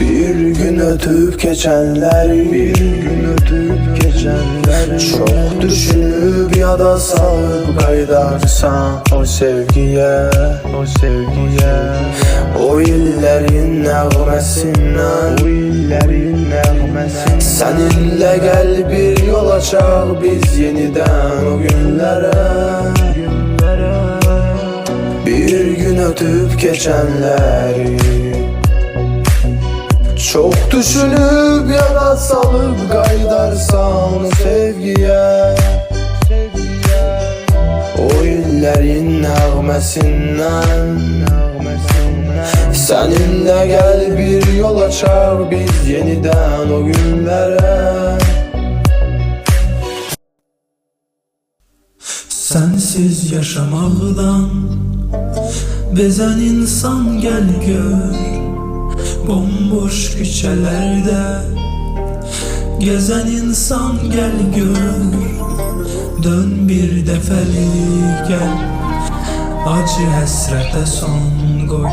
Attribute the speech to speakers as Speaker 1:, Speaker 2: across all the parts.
Speaker 1: Bir gün ötüp geçenleri, bir gün ötüp geçenleri çok düşünüp ya da salıp kaydarsan o sevgiye, o sevgiye, o illerin nəğməsindən, o illerin nəğməsindən. Seninle gel bir yol açaq biz yeniden o günlere. Bir gün ötüp geçenleri çok düşünüp ya da salıp kaydarsan o sevgiye, o illerin nəğməsindən. Seninle gel bir yol açar biz yeniden o günlere.
Speaker 2: Sensiz yaşamaqdan bezen insan gel gör. Bomboş küçelerde gezen insan gel gör. Dön bir defelik gel, acı həsrətə son koy.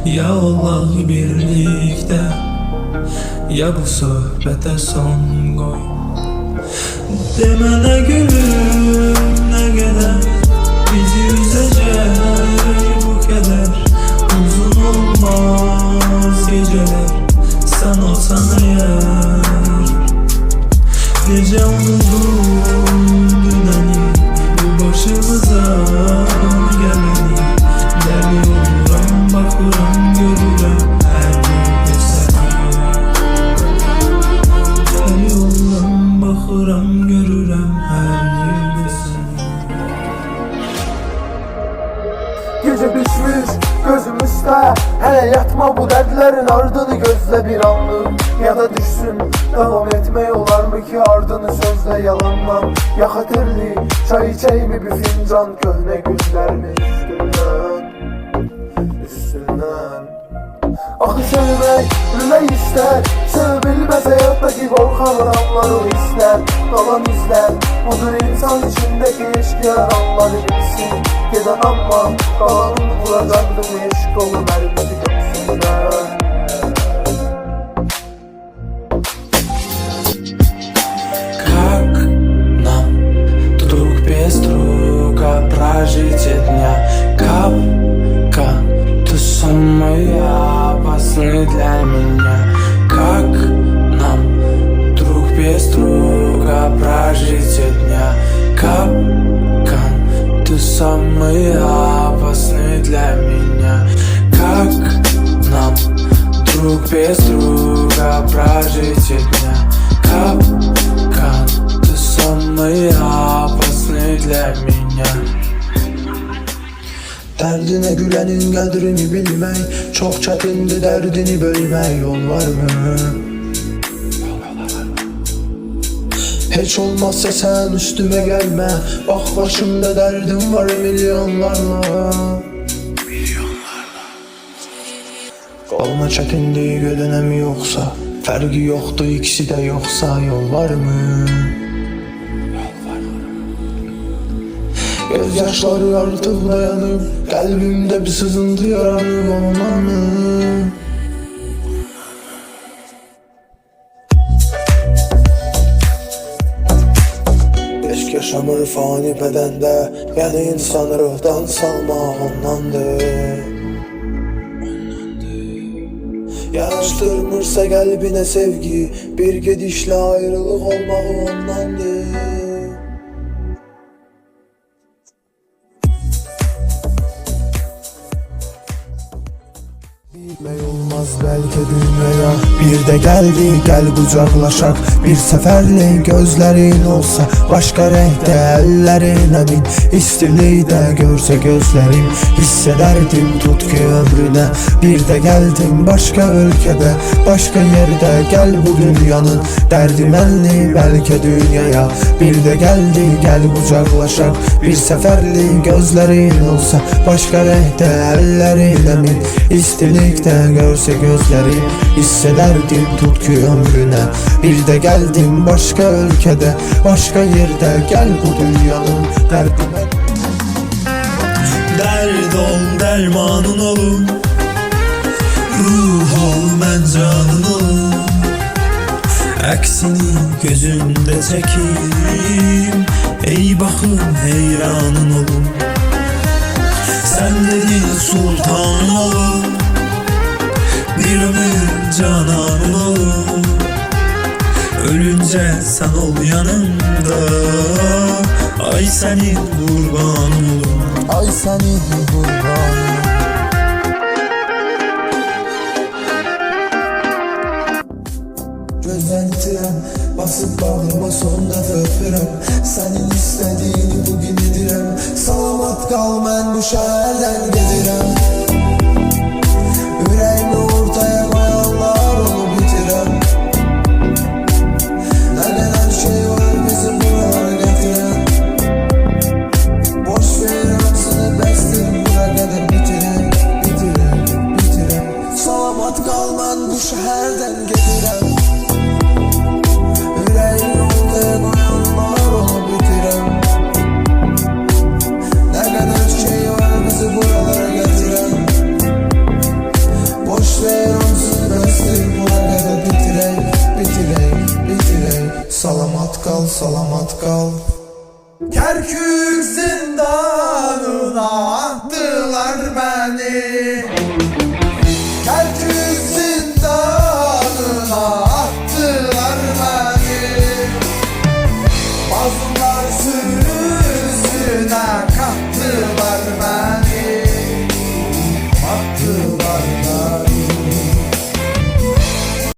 Speaker 2: Ya olaq birlikdə, ya bu söhbətə son koy. Demene gülüm ne kadar bizi üzecek bu keder. Uzun olmaz geceler sen olsan eğer. Gece unuttum düneni, bu başımıza geleni. Deli oluram bakıram görürüm her yerde seni. Deli oluram bakıram görürüm her yerde seni.
Speaker 3: Gece düşmüş gözümüzde, hele yatma bu dertlerin ardını gözle bir anlık. Ya da düşsün devam etme yollar mı ki ardını sözle yalandan. Ya hatırlı çay içeyim bir fincan köhne güllerinin üstünden. Akı sevmek bilmek ister, sevilmez hayattaki korkan adamlar o ister. Kalan izler budur insan içindeki eşkıya anları bilsin. Giden ama kalanın vuracaktım eşk olu mermisi göksünden.
Speaker 1: Как нам друг без друга прожить дня? Капкан, ты самый опасный для меня. Как нам друг без друга прожить дня? Капкан, ты самый опасный для меня. Как нам друг без друга прожить дня? Капкан, ты самый опасный для меня. Derdine gülenin kadrini bilmek çok çetindi, derdini bölmek yol var mı? Hiç olmazsa sen üstüme gelme, bak başımda derdim var milyonlarla. Olma çetindiği gölene mi yoksa, fergi yoktu ikisi de yoksa yol var mı? Gözyaşları artık dayanıp kalbimde bir sızıntı yaranıp olmaz mı? Eşk yaşamır fani bedende, yani insanı ruhdan salmaq ondandır. Yanaştırmırsa kalbine sevgi, bir gedişle ayrılık olmağı ondandır. Bilmək olmaz belki dünyaya, bir de geldi gel kucaklaşak. Bir seferlik gözlerin olsa, başka renkte ellerin emin. İstiliği de görse gözlerim, hissederdim tutku ömrüne. Bir de geldim başka ülkede, başka yerde, gel bu dünyanın derdim elli belki dünyaya. Bir de geldi gel kucaklaşak. Bir seferlik gözlerin olsa, başka renkte ellerin emin. İstilikte görse gözlerim, hissederdim tutku ömrüne. Bir de geldim başka ülkede, başka yerde, gel bu dünyanın derdime.
Speaker 2: Derd ol dermanın olur, ruh ol məncə gözünde çekim. Ey bakım heyranın olum, sen dedin sultanın olum, bir ömür cananın olum. Ölünce sen ol yanımda, ay senin kurbanın olum.
Speaker 3: Ay senin kurbanın. Gözden itirem, basıp bağrıma son defa öpürem. Senin istediğini bugün edirem. Salamat kal, ben bu şehirden gedirem. Yüreğimi ortaya koyanlar onu bitirem. Ne kadar şey var bizi buralara getiren. Boş ver hamsını bestir, bura kadar bitirem. Bitirem, bitirem. Salamat kal, ben bu şehirden gedirem. Yüreğimi ortaya koyanlar onu bitirem. Ne kadar şey var bizi buralara getiren. Boş ver hamsını bestir, bura kadar bitirem. Bitirem, bitirem. Salamat kal, salamat kal. Kerkük zindanına attılar beni.